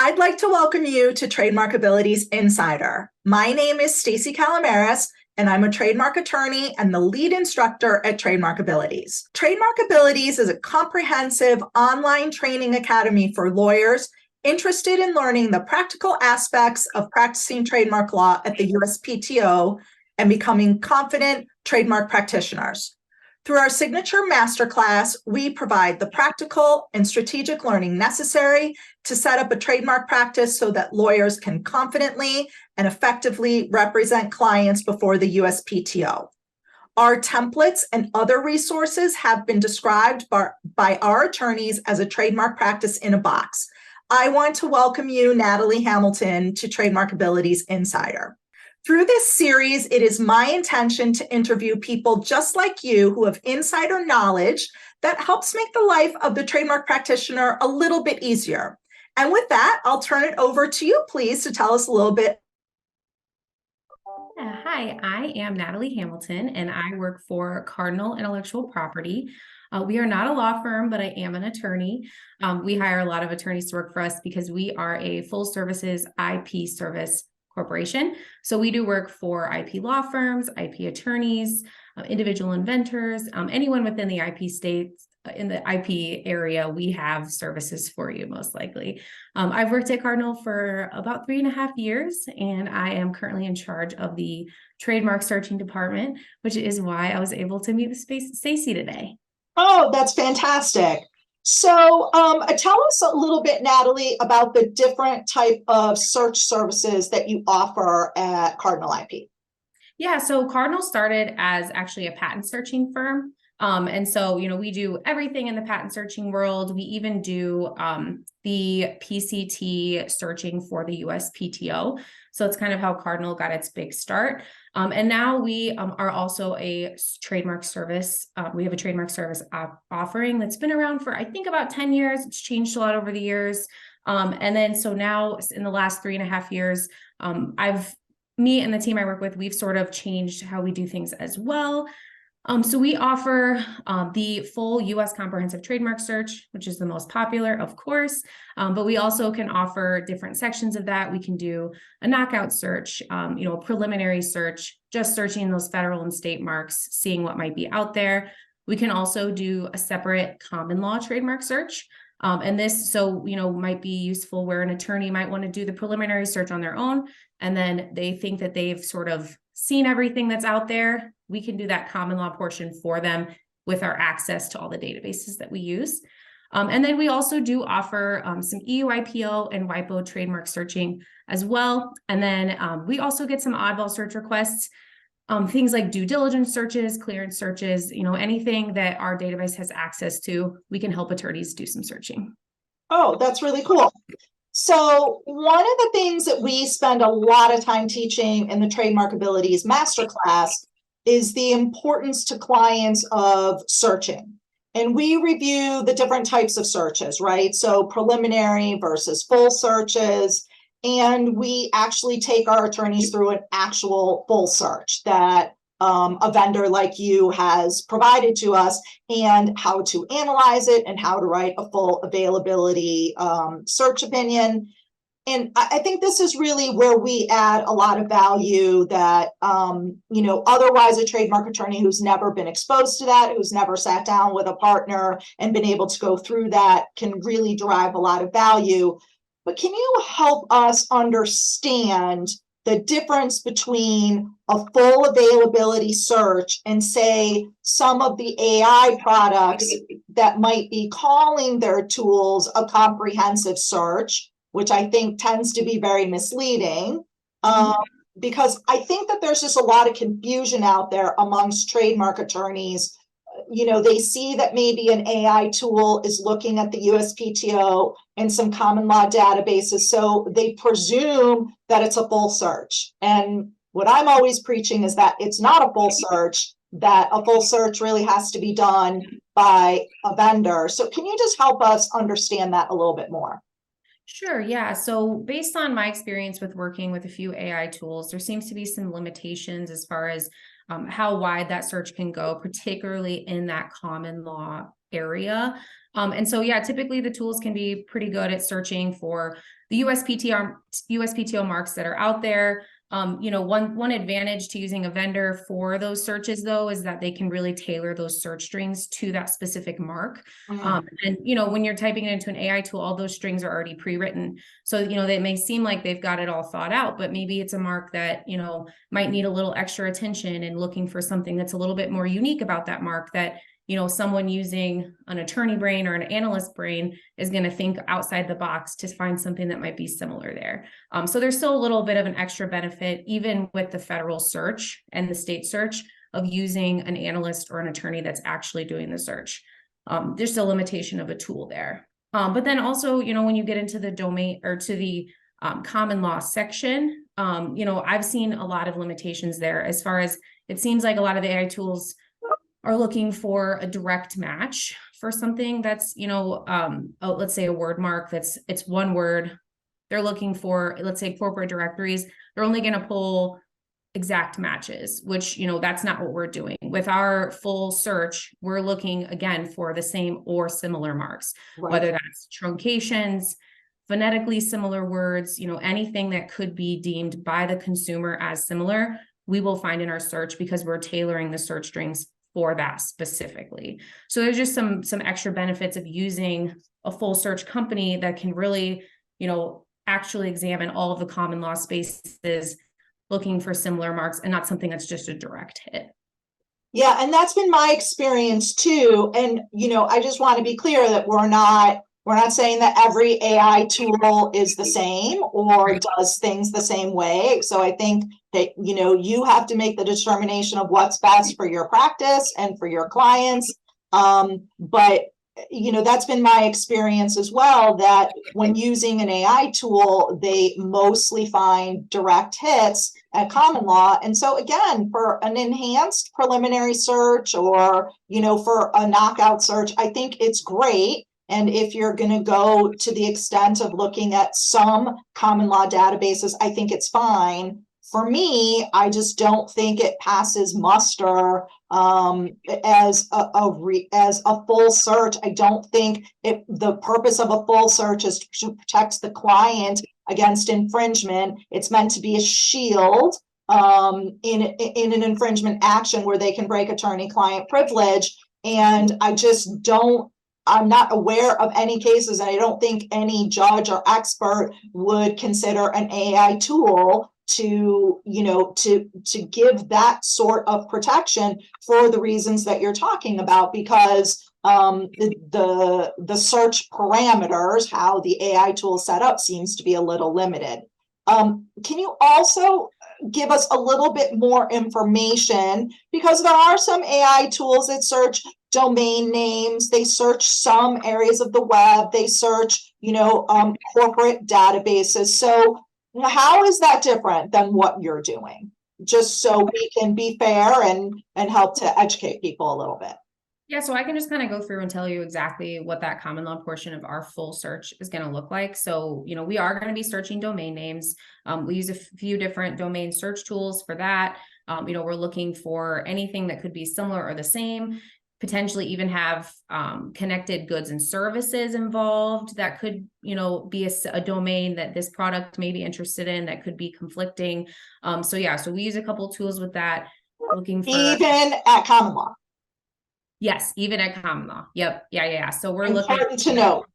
I'd like to welcome you to Trademarkabilities Insider. My name is Stacey Kalamaras, and I'm a trademark attorney and the lead instructor at Trademarkabilities. Trademarkabilities is a comprehensive online training academy for lawyers interested in learning the practical aspects of practicing trademark law at the USPTO and becoming confident trademark practitioners. Through our signature masterclass, we provide the practical and strategic learning necessary to set up a trademark practice so that lawyers can confidently and effectively represent clients before the USPTO. Our templates and other resources have been described by our attorneys as a trademark practice in a box. I want to welcome you, Natalie Hamilton, to Trademarkabilities Insider. Through this series, it is my intention to interview people just like you who have insider knowledge that helps make the life of the trademark practitioner a little bit easier. And with that, I'll turn it over to you, please, to tell us a little bit. Hi, I am Natalie Hamilton, and I work for Cardinal Intellectual Property. We are not a law firm, but I am an attorney. We hire a lot of attorneys to work for us because we are a full services IP service corporation. So we do work for IP law firms, IP attorneys, individual inventors, anyone within the IP states, in the IP area, we have services for you most likely. I've worked at Cardinal for about 3.5 years, and I am currently in charge of the trademark searching department, which is why I was able to meet with Stacey today. Oh, that's fantastic. So tell us a little bit, Natalie, about the different type of search services that you offer at Cardinal IP. Yeah, so Cardinal started as actually a patent searching firm. And so, we do everything in the patent searching world. We even do the PCT searching for the USPTO. So it's kind of how Cardinal got its big start. And now we are also a trademark service. We have a trademark service offering that's been around for, I think, about 10 years. It's changed a lot over the years. And then so now in the last 3.5 years, me and the team I work with, we've sort of changed how we do things as well. So we offer the full U.S. comprehensive trademark search, which is the most popular, of course, but we also can offer different sections of that. We can do a knockout search, a preliminary search, just searching those federal and state marks, seeing what might be out there. We can also do a separate common law trademark search. And this, might be useful where an attorney might want to do the preliminary search on their own, and then they think that they've sort of seen everything that's out there. We can do that common law portion for them with our access to all the databases that we use. And then we also do offer some EU IPO and WIPO trademark searching as well. And then we also get some oddball search requests, things like due diligence searches, clearance searches, anything that our database has access to, we can help attorneys do some searching. Oh, that's really cool. So one of the things that we spend a lot of time teaching in the Trademarkabilities Masterclass is the importance to clients of searching. And we review the different types of searches, right? So preliminary versus full searches. And we actually take our attorneys through an actual full search that a vendor like you has provided to us, and how to analyze it and how to write a full availability search opinion. And I think this is really where we add a lot of value that, otherwise a trademark attorney who's never been exposed to that, who's never sat down with a partner and been able to go through that, can really derive a lot of value. But can you help us understand the difference between a full availability search and, say, some of the AI products that might be calling their tools a comprehensive search, which I think tends to be very misleading, because I think that there's just a lot of confusion out there amongst trademark attorneys. They see that maybe an AI tool is looking at the USPTO and some common law databases, so they presume that it's a full search. And what I'm always preaching is that it's not a full search, that a full search really has to be done by a vendor. So can you just help us understand that a little bit more? Sure, yeah. So based on my experience with working with a few AI tools, there seems to be some limitations as far as how wide that search can go, particularly in that common law area. And so, yeah, typically the tools can be pretty good at searching for the USPTO marks that are out there. One advantage to using a vendor for those searches, though, is that they can really tailor those search strings to that specific mark. And when you're typing it into an AI tool, all those strings are already pre-written. So, they may seem like they've got it all thought out, but maybe it's a mark that, might need a little extra attention and looking for something that's a little bit more unique about that mark that, someone using an attorney brain or an analyst brain is going to think outside the box to find something that might be similar there. So there's still a little bit of an extra benefit, even with the federal search and the state search, of using an analyst or an attorney that's actually doing the search. There's still a limitation of a tool there. But then also, when you get into the domain or to the common law section, I've seen a lot of limitations there as far as it seems like a lot of the AI tools are looking for a direct match for something that's, let's say a word mark it's one word. They're looking for, let's say, corporate directories. They're only going to pull exact matches, which, that's not what we're doing. With our full search, we're looking again for the same or similar marks, right, whether that's truncations, phonetically similar words, anything that could be deemed by the consumer as similar, we will find in our search because we're tailoring the search strings for that specifically. So there's just some extra benefits of using a full search company that can really, actually examine all of the common law spaces, looking for similar marks and not something that's just a direct hit. Yeah, and that's been my experience too. And, I just want to be clear that we're not saying that every AI tool is the same or does things the same way. So I think that, you have to make the determination of what's best for your practice and for your clients. But, that's been my experience as well, that when using an AI tool, they mostly find direct hits at common law. And so again, for an enhanced preliminary search or, for a knockout search, I think it's great. And if you're going to go to the extent of looking at some common law databases, I think it's fine. For me, I just don't think it passes muster as a full search. I don't think the purpose of a full search is to protect the client against infringement. It's meant to be a shield in an infringement action where they can break attorney-client privilege. And I'm not aware of any cases, and I don't think any judge or expert would consider an AI tool to give that sort of protection for the reasons that you're talking about, because the search parameters, how the AI tool is set up, seems to be a little limited. Can you also give us a little bit more information, because there are some AI tools that search domain names, they search some areas of the web, they search, corporate databases. So how is that different than what you're doing? Just so we can be fair and help to educate people a little bit. Yeah, so I can just kind of go through and tell you exactly what that common law portion of our full search is going to look like. So, we are going to be searching domain names. We use a few different domain search tools for that. We're looking for anything that could be similar or the same, potentially even have connected goods and services involved that could, be a domain that this product may be interested in that could be conflicting. So we use a couple tools with that, looking for even at common law. Yes, even at common law. Yep. Yeah. So we're important to know.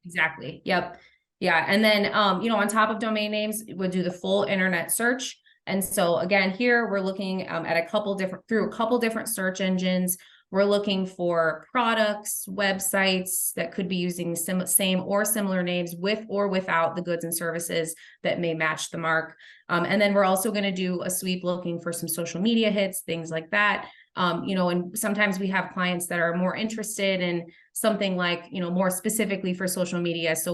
Exactly. Yep. Yeah. And then, on top of domain names, we'll do the full internet search. And so again, here we're looking at a couple different search engines. We're looking for products, websites that could be using same or similar names with or without the goods and services that may match the mark. And then we're also going to do a sweep looking for some social media hits, things like that. And sometimes we have clients that are more interested in something like, more specifically for social media. So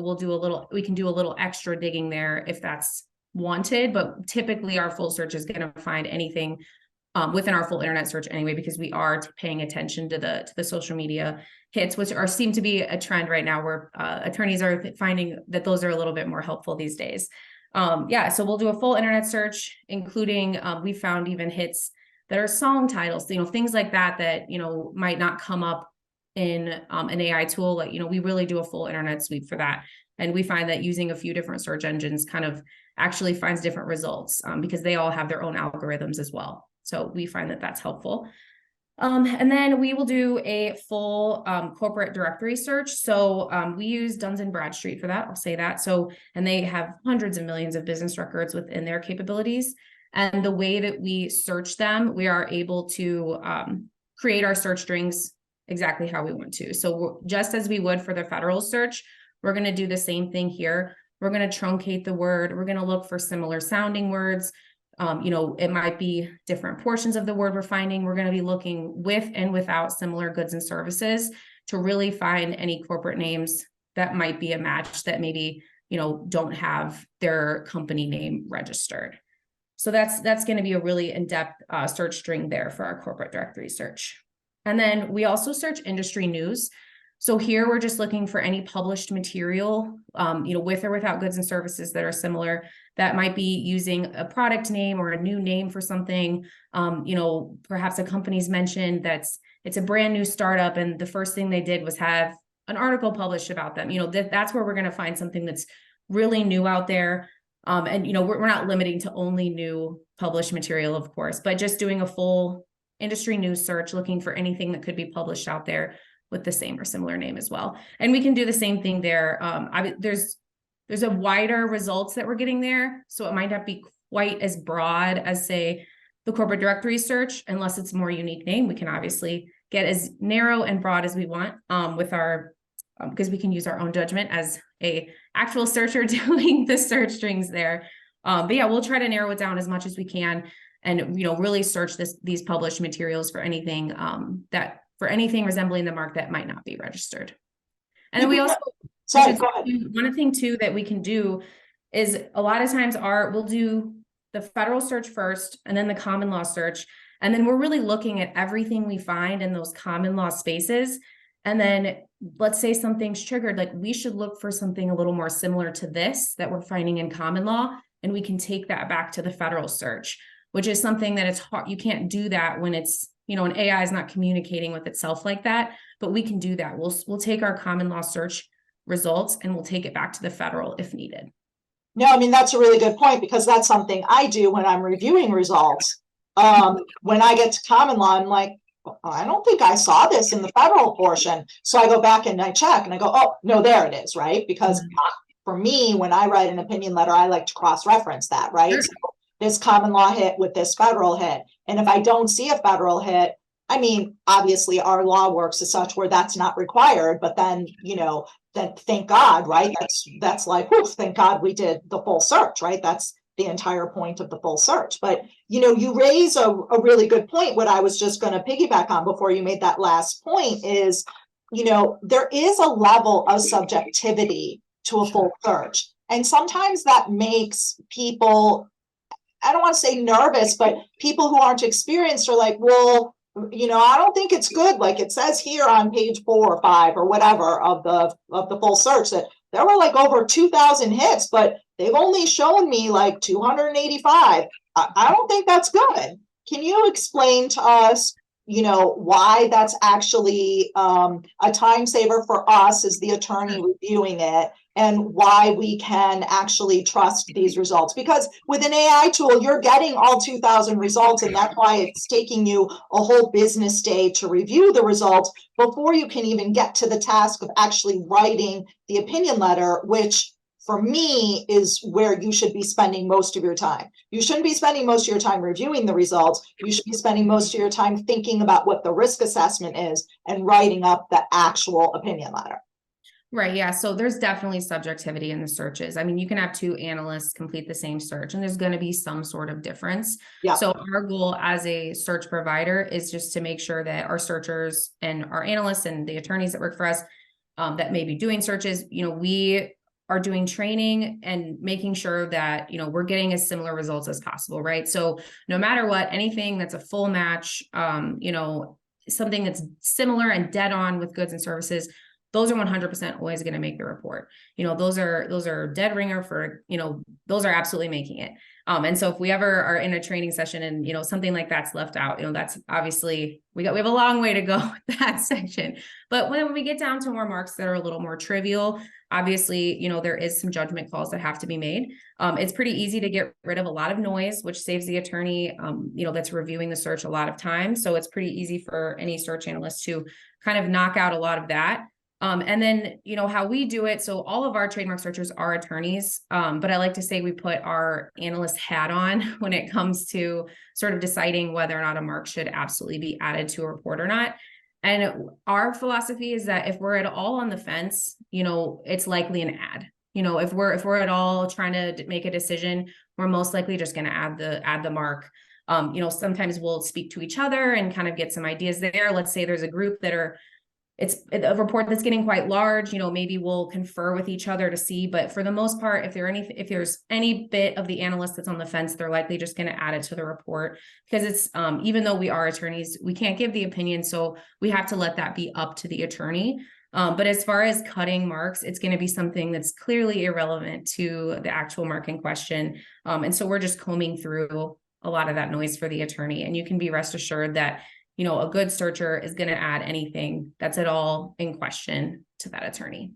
we can do a little extra digging there if that's wanted, but typically our full search is going to find anything within our full internet search anyway, because we are paying attention to the social media hits, which seem to be a trend right now where attorneys are finding that those are a little bit more helpful these days. So we'll do a full internet search, including we found even hits that are song titles, things like that might not come up in an AI tool, like, we really do a full internet sweep for that. And we find that using a few different search engines kind of actually finds different results because they all have their own algorithms as well. So we find that that's helpful. And then we will do a full corporate directory search. So we use Duns and Bradstreet for that. I'll say that. So, and they have hundreds of millions of business records within their capabilities. And the way that we search them, we are able to create our search strings exactly how we want to. So just as we would for the federal search, we're going to do the same thing here. We're going to truncate the word. We're going to look for similar sounding words. It might be different portions of the word we're finding. We're going to be looking with and without similar goods and services to really find any corporate names that might be a match that maybe, don't have their company name registered. So that's going to be a really in-depth search string there for our corporate directory search. And then we also search industry news. So here we're just looking for any published material, with or without goods and services that are similar, that might be using a product name or a new name for something. Perhaps a company's mentioned it's a brand new startup and the first thing they did was have an article published about them. That's where we're going to find something that's really new out there. We're not limiting to only new published material, of course, but just doing a full industry news search, looking for anything that could be published out there with the same or similar name as well. And we can do the same thing there. There's a wider results that we're getting there. So it might not be quite as broad as, say, the corporate directory search, unless it's a more unique name. We can obviously get as narrow and broad as we want with our, because we can use our own judgment as a actual searcher doing the search strings there. But yeah, we'll try to narrow it down as much as we can and, really search these published materials for anything for anything resembling the mark that might not be registered. And then we also, one thing too that we can do is a lot of times we'll do the federal search first and then the common law search. And then we're really looking at everything we find in those common law spaces. And then let's say something's triggered, like we should look for something a little more similar to this that we're finding in common law. And we can take that back to the federal search, which is something that it's hard. You can't do that when it's, an AI is not communicating with itself like that, but we can do that. We'll take our common law search results and we'll take it back to the federal if needed. No, I mean, that's a really good point because that's something I do when I'm reviewing results. When I get to common law, I'm like, I don't think I saw this in the federal portion. So I go back and I check and I go, oh, no, there it is, right? Because for me, when I write an opinion letter, I like to cross-reference that, right? Sure. So this common law hit with this federal hit. And if I don't see a federal hit, I mean, obviously our law works as such where that's not required, but then, then thank God, right? That's like, oof, thank God we did the full search, right? That's the entire point of the full search. But, you raise a really good point. What I was just going to piggyback on before you made that last point is, there is a level of subjectivity to a full search. And sometimes that makes people, I don't want to say nervous, but people who aren't experienced are like, well, I don't think it's good. Like it says here on page 4 or 5 or whatever of the full search that there were like over 2,000 hits, but they've only shown me like 285. I don't think that's good. Can you explain to us, why that's actually a time saver for us as the attorney reviewing it, and why we can actually trust these results? Because with an AI tool, you're getting all 2,000 results, and that's why it's taking you a whole business day to review the results before you can even get to the task of actually writing the opinion letter, which for me is where you should be spending most of your time. You shouldn't be spending most of your time reviewing the results. You should be spending most of your time thinking about what the risk assessment is and writing up the actual opinion letter. Right. Yeah. So there's definitely subjectivity in the searches. I mean, you can have 2 analysts complete the same search and there's going to be some sort of difference. Yeah. So our goal as a search provider is just to make sure that our searchers and our analysts and the attorneys that work for us that may be doing searches, we are doing training and making sure that, we're getting as similar results as possible. Right. So no matter what, anything that's a full match, something that's similar and dead on with goods and services, those are 100% always going to make the report. Those are dead ringer for, those are absolutely making it. And so if we ever are in a training session and, something like that's left out, that's obviously, we have a long way to go with that section. But when we get down to more marks that are a little more trivial, obviously, there is some judgment calls that have to be made. It's pretty easy to get rid of a lot of noise, which saves the attorney, that's reviewing the search a lot of time. So it's pretty easy for any search analyst to kind of knock out a lot of that. And then, how we do it. So all of our trademark searchers are attorneys. But I like to say we put our analyst hat on when it comes to sort of deciding whether or not a mark should absolutely be added to a report or not. And our philosophy is that if we're at all on the fence, it's likely an ad. If we're at all trying to make a decision, we're most likely just going to add the mark. Sometimes we'll speak to each other and kind of get some ideas there. Let's say there's a group it's a report that's getting quite large, maybe we'll confer with each other to see, but for the most part, if there's any bit of the analyst that's on the fence, they're likely just going to add it to the report, because it's, even though we are attorneys, we can't give the opinion. So we have to let that be up to the attorney. But as far as cutting marks, it's going to be something that's clearly irrelevant to the actual mark in question. And so we're just combing through a lot of that noise for the attorney, and you can be rest assured that a good searcher is going to add anything that's at all in question to that attorney.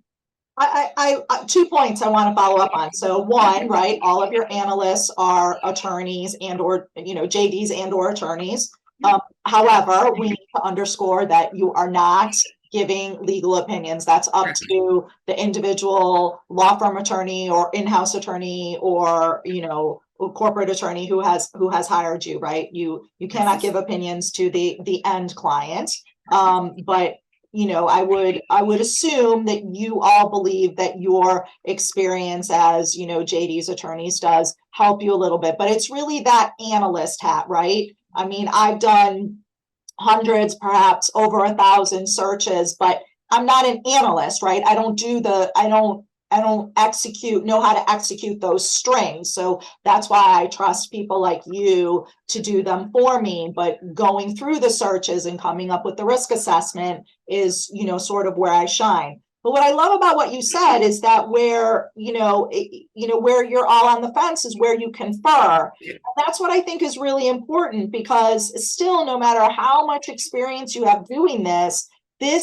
I 2 points I want to follow up on. So one, right, all of your analysts are attorneys or JDs or attorneys. However, we need to underscore that you are not giving legal opinions. That's up to the individual law firm attorney or in-house attorney or corporate attorney who has hired you, right? You cannot give opinions to the end client. But I would assume that you all believe that your experience as JD's attorneys does help you a little bit, but it's really that analyst hat, right? I mean, I've done hundreds, perhaps over 1,000 searches, but I'm not an analyst, right? I don't know how to execute those strings. So that's why I trust people like you to do them for me. But going through the searches and coming up with the risk assessment is, sort of where I shine. But what I love about what you said is that where you're all on the fence is where you confer. And that's what I think is really important, because still, no matter how much experience you have doing this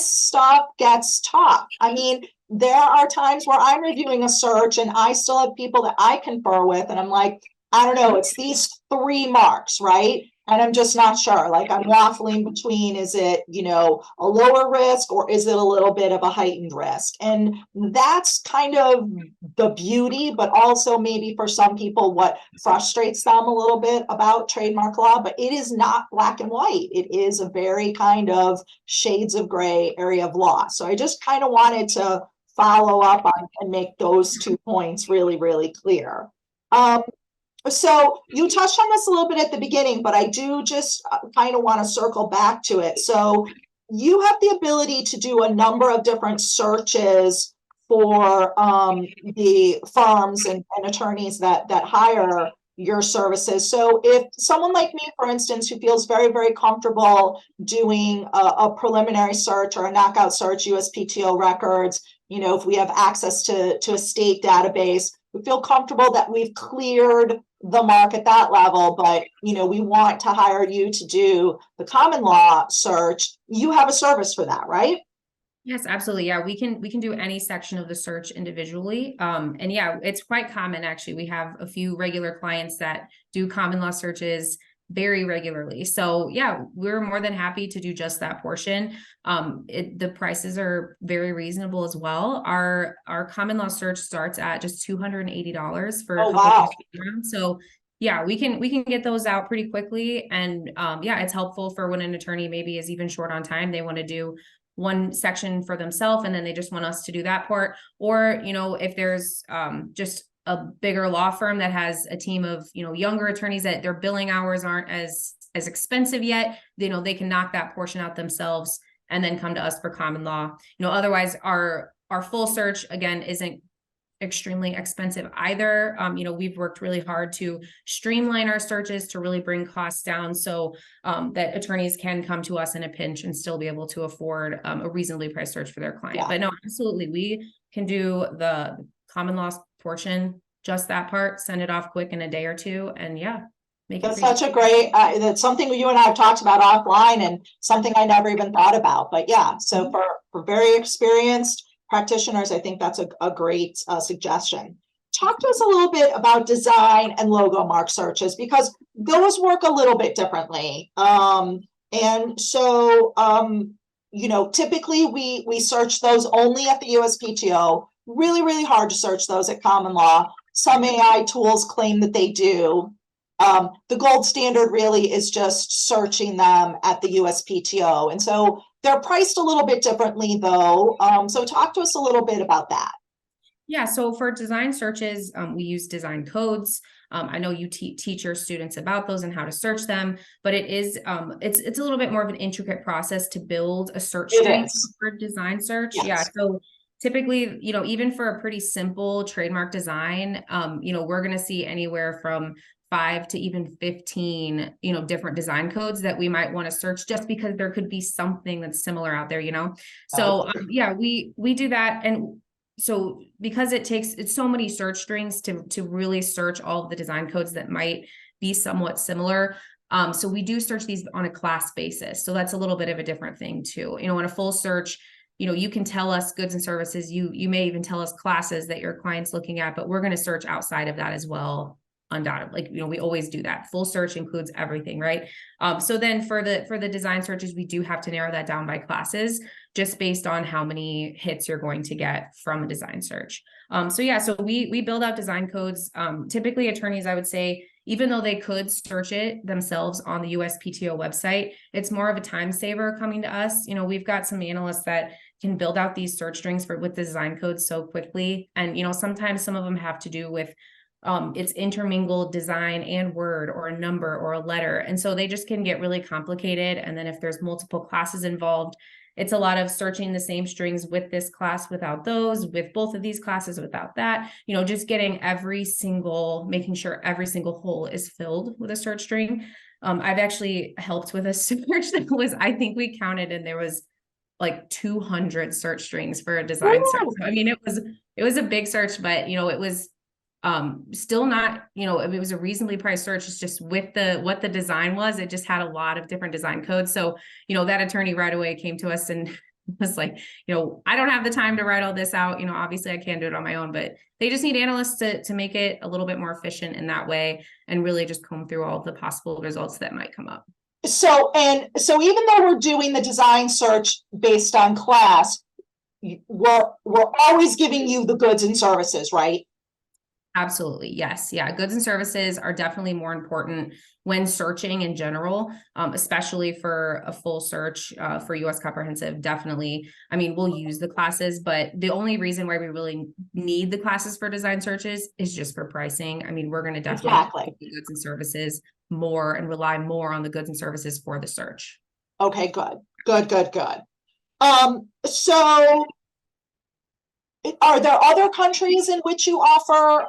stuff gets taught. I mean, there are times where I'm reviewing a search and I still have people that I confer with, and I'm like, I don't know, it's these 3 marks, right? And I'm just not sure. Like, I'm waffling between, is it, a lower risk, or is it a little bit of a heightened risk? And that's kind of the beauty, but also maybe for some people what frustrates them a little bit about trademark law. But it is not black and white. It is a very kind of shades of gray area of law. So I just kind of wanted to follow up on and make those 2 points really, really clear. So you touched on this a little bit at the beginning, but I do just kind of want to circle back to it. So you have the ability to do a number of different searches for the firms and attorneys that hire your services. So if someone like me, for instance, who feels very, very comfortable doing a preliminary search or a knockout search, USPTO records, if we have access to a state database, we feel comfortable that we've cleared the mark at that level, but we want to hire you to do the common law search. You have a service for that, right? Yes, absolutely. Yeah, we can do any section of the search individually. And yeah, it's quite common, actually. We have a few regular clients that do common law searches very regularly. So yeah, we're more than happy to do just that portion. The prices are very reasonable as well. Our common law search starts at just $280 for a couple of rounds. So yeah, we can get those out pretty quickly. And yeah, it's helpful for when an attorney maybe is even short on time. They want to do one section for themselves, and then they just want us to do that part. Or, if there's just a bigger law firm that has a team of, younger attorneys that their billing hours aren't as expensive yet, they can knock that portion out themselves and then come to us for common law. Otherwise our full search, again, isn't extremely expensive either. We've worked really hard to streamline our searches to really bring costs down so that attorneys can come to us in a pinch and still be able to afford a reasonably priced search for their client. Yeah. But no, absolutely, we can do the common law portion just that part, send it off quick in a day or two, and yeah, make it That's free. such a great, that's something you and I have talked about offline and something I never even thought about. But yeah, so for very experienced practitioners, I think that's a great suggestion. Talk to us a little bit about design and logo mark searches, because those work a little bit differently. And so, you know, typically we search those only at the USPTO. Really, really hard to search those at common law. Some AI tools claim that they do. The gold standard really is just searching them at the USPTO. And so they're priced a little bit differently though. So talk to us a little bit about that. Yeah, so for design searches, we use design codes. I know you teach your students about those and how to search them, but it is it's a little bit more of an intricate process to build a search string for design search. Yes. Yeah, so typically, you know, even for a pretty simple trademark design, you know, we're going to see anywhere from 5 to even 15, you know, different design codes that we might want to search, just because there could be something that's similar out there, you know. So yeah, we do that. And so because it's so many search strings to really search all of the design codes that might be somewhat similar. So we do search these on a class basis. So that's a little bit of a different thing too. You know, in a full search, you know, you can tell us goods and services, you may even tell us classes that your client's looking at, but we're going to search outside of that as well. Undoubtedly, like, you know, we always do that. Full search includes everything, right? So then for the design searches, we do have to narrow that down by classes, just based on how many hits you're going to get from a design search. So yeah, so we build out design codes. Typically attorneys, I would say, even though they could search it themselves on the USPTO website, it's more of a time saver coming to us. You know, we've got some analysts that can build out these search strings with design codes so quickly. And, you know, sometimes some of them have to do with it's intermingled design and word or a number or a letter. And so they just can get really complicated. And then if there's multiple classes involved, it's a lot of searching the same strings with this class without those, with both of these classes without that, you know, just getting making sure every single hole is filled with a search string. I've actually helped with a search that was, I think we counted, and there was like 200 search strings for a design search. So, I mean, it was a big search, but, you know, it was still not, you know, it was a reasonably priced search. It's just with what the design was, it just had a lot of different design codes. So, you know, that attorney right away came to us and was like, you know, I don't have the time to write all this out. You know, obviously I can't do it on my own, but they just need analysts to make it a little bit more efficient in that way, and really just comb through all of the possible results that might come up. So even though we're doing the design search based on class, we're always giving you the goods and services, right? Absolutely. Yes. Yeah. Goods and services are definitely more important when searching in general, especially for a full search for US comprehensive. Definitely. I mean, we'll use the classes, but the only reason why we really need the classes for design searches is just for pricing. I mean, we're going to definitely do goods and services more and rely more on the goods and services for the search. Okay, good. So are there other countries in which you offer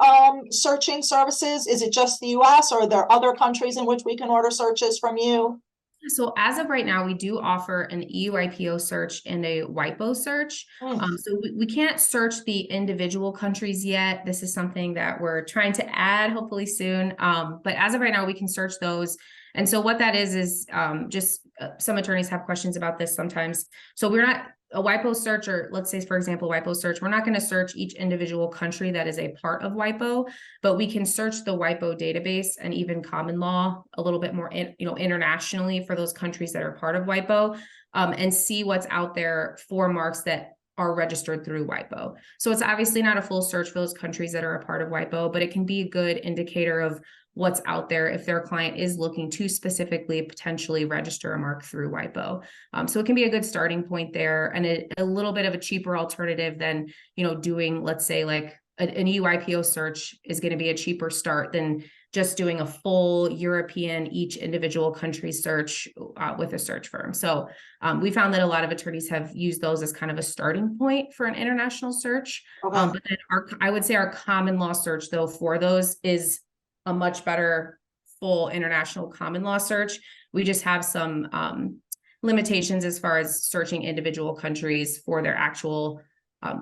searching services? Is it just the US, or are there other countries in which we can order searches from you? So as of right now, we do offer an EUIPO search and a WIPO search. So we can't search the individual countries yet. This is something that we're trying to add hopefully soon. But as of right now, we can search those. And so what that is just some attorneys have questions about this sometimes. So we're not a WIPO search, or let's say, for example, WIPO search, we're not going to search each individual country that is a part of WIPO, but we can search the WIPO database and even common law a little bit more, internationally for those countries that are part of WIPO, and see what's out there for marks that are registered through WIPO. So it's obviously not a full search for those countries that are a part of WIPO, but it can be a good indicator of what's out there if their client is looking to specifically potentially register a mark through WIPO. So it can be a good starting point there, and a little bit of a cheaper alternative than, you know, doing, let's say, like an EUIPO search is going to be a cheaper start than just doing a full European, each individual country search with a search firm. So we found that a lot of attorneys have used those as kind of a starting point for an international search. But then I would say our common law search, though, for those is a much better full international common law search. We just have some limitations as far as searching individual countries for their actual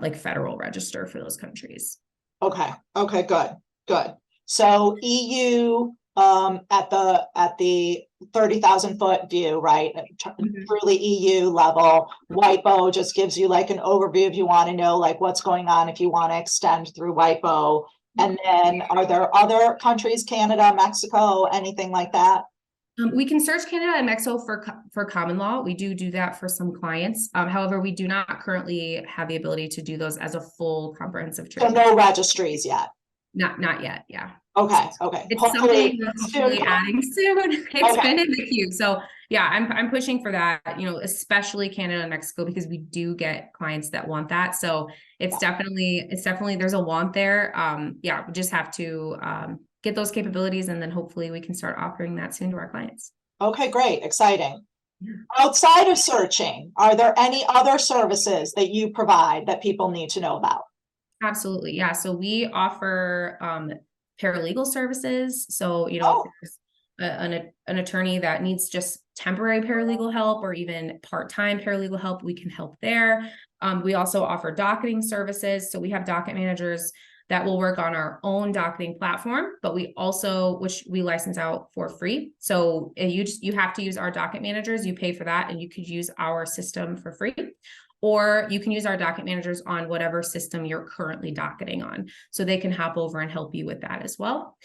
like federal register for those countries. Okay, good. Good. So EU, at the 30,000 foot view, right? Truly EU level. WIPO just gives you like an overview if you want to know like what's going on, if you want to extend through WIPO. And then are there other countries, Canada, Mexico, anything like that? We can search Canada and Mexico for common law. We do that for some clients. However, we do not currently have the ability to do those as a full comprehensive So trademark. no registries yet. Not yet. Yeah. Okay. It's Hopefully something we're hopefully adding soon. It's Okay. been in the queue. So yeah, I'm pushing for that, especially Canada and Mexico, because we do get clients that want that. So it's definitely there's a want there. Yeah, we just have to get those capabilities, and then hopefully we can start offering that soon to our clients. Okay, great, exciting. Yeah. Outside of searching, are there any other services that you provide that people need to know about? Absolutely. Yeah. So we offer paralegal services. So, if there's an attorney that needs just temporary paralegal help or even part-time paralegal help, we can help there. We also offer docketing services. So we have docket managers that will work on our own docketing platform, but we also, which we license out for free. So you have to use our docket managers, you pay for that, and you could use our system for free. Or you can use our docket managers on whatever system you're currently docketing on. So they can hop over and help you with that as well.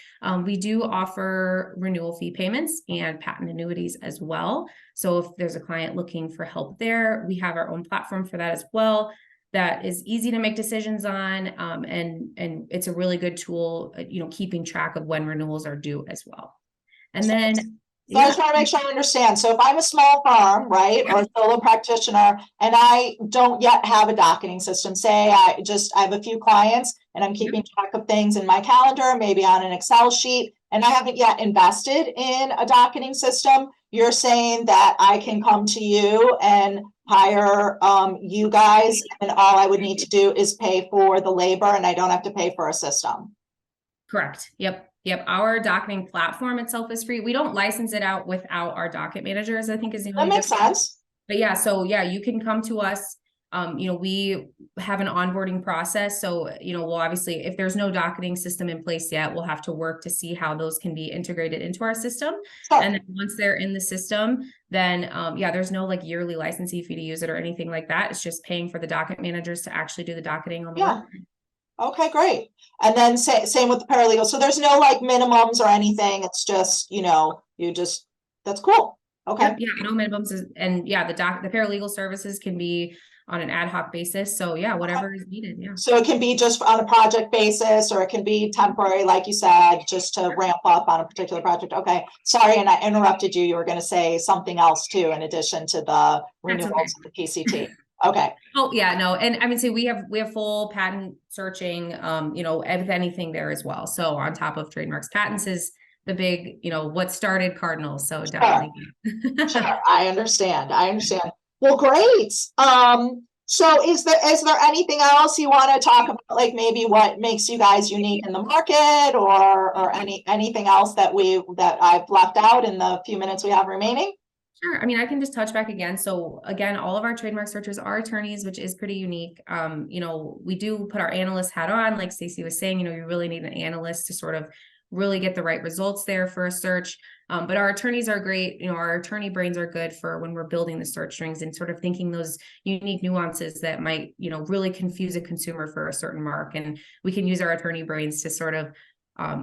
We do offer renewal fee payments and patent annuities as well. So if there's a client looking for help there, we have our own platform for that as well. That is easy to make decisions on. And it's a really good tool, keeping track of when renewals are due as well. And then So I just want to make sure I understand. So if I'm a small firm, right, or a solo practitioner, and I don't yet have a docketing system, say I have a few clients and I'm keeping track of things in my calendar, maybe on an Excel sheet, and I haven't yet invested in a docketing system, you're saying that I can come to you and hire you guys, and all I would need to do is pay for the labor and I don't have to pay for a system. Correct. Yep. Our docketing platform itself is free. We don't license it out without our docket managers, I think is the only That makes sense. But yeah, so yeah, you can come to us. We have an onboarding process. So, we'll obviously, if there's no docketing system in place yet, we'll have to work to see how those can be integrated into our system. Sure. And then once they're in the system, then there's no like yearly licensing fee to use it or anything like that. It's just paying for the docket managers to actually do the docketing on the work. Okay, great. And then same with the paralegal. So there's no like minimums or anything. It's just, that's cool. Okay. Yep, yeah, no minimums. And yeah, the paralegal services can be on an ad hoc basis. So yeah, whatever is needed. Yeah. So it can be just on a project basis, or it can be temporary, like you said, just to ramp up on a particular project. Okay. Sorry. And I interrupted you. You were going to say something else too, in addition to the renewals of the PCT. Okay. Oh yeah, no. And I mean, so we have full patent searching, with anything there as well. So on top of trademarks, patents is the big, what started Cardinal. So definitely. Sure. I understand. Well, great. So is there anything else you want to talk about? Like maybe what makes you guys unique in the market, or anything else that I've left out in the few minutes we have remaining? Sure. I mean, I can just touch back again. So again, all of our trademark searchers are attorneys, which is pretty unique. We do put our analyst hat on, like Stacey was saying, you really need an analyst to sort of really get the right results there for a search. But our attorneys are great. Our attorney brains are good for when we're building the search strings and sort of thinking those unique nuances that might, really confuse a consumer for a certain mark. And we can use our attorney brains to sort of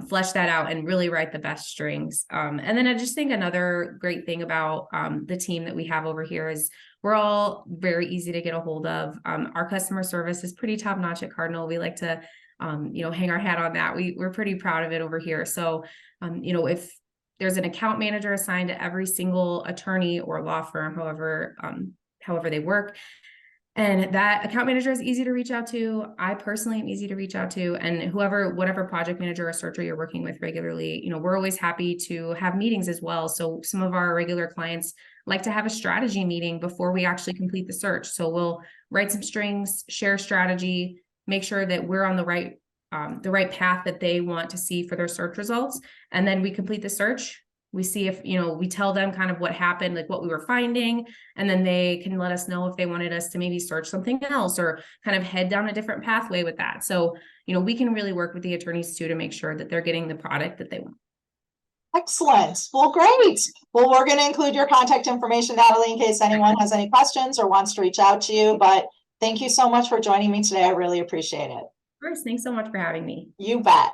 flesh that out and really write the best strings. And then I just think another great thing about the team that we have over here is we're all very easy to get a hold of. Our customer service is pretty top notch at Cardinal. We like to, hang our hat on that. We're pretty proud of it over here. So, if there's an account manager assigned to every single attorney or law firm, however they work, and that account manager is easy to reach out to. I personally am easy to reach out to, and whatever project manager or searcher you're working with regularly, we're always happy to have meetings as well. So some of our regular clients like to have a strategy meeting before we actually complete the search. So we'll write some strings, share strategy, make sure that we're on the right path that they want to see for their search results. And then we complete the search. We see if, we tell them kind of what happened, like what we were finding, and then they can let us know if they wanted us to maybe search something else or kind of head down a different pathway with that. So, we can really work with the attorneys too to make sure that they're getting the product that they want. Excellent. Well, great. Well, we're going to include your contact information, Natalie, in case anyone has any questions or wants to reach out to you. But thank you so much for joining me today. I really appreciate it. Of course. Thanks so much for having me. You bet.